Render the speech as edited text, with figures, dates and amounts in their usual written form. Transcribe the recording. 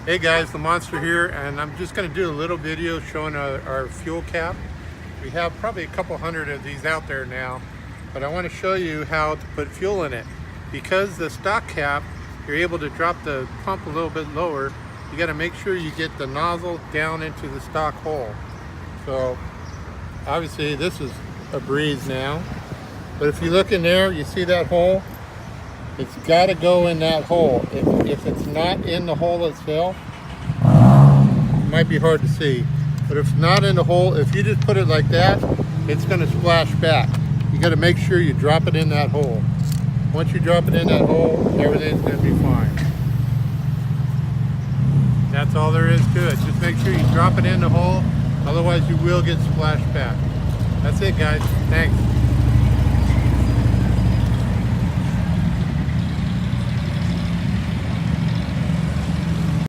Hey guys, Lamonster here, and I'm just going to do a little video showing our fuel cap. We have probably a couple hundred of these out there now, but I want to show you how to put fuel in it. Because the stock cap, you're able to drop the pump a little bit lower, you got to make sure you get the nozzle down into the stock hole. So obviously this is a breeze now, but if you look in there, you see that hole? It's got to go in that hole. If it's not in the hole itself, it might be hard to see. But if it's not in the hole, if you just put it like that, it's going to splash back. You got to make sure you drop it in that hole. Once you drop it in that hole, everything's going to be fine. That's all there is to it. Just make sure you drop it in the hole, otherwise you will get splashed back. That's it, guys. Thanks.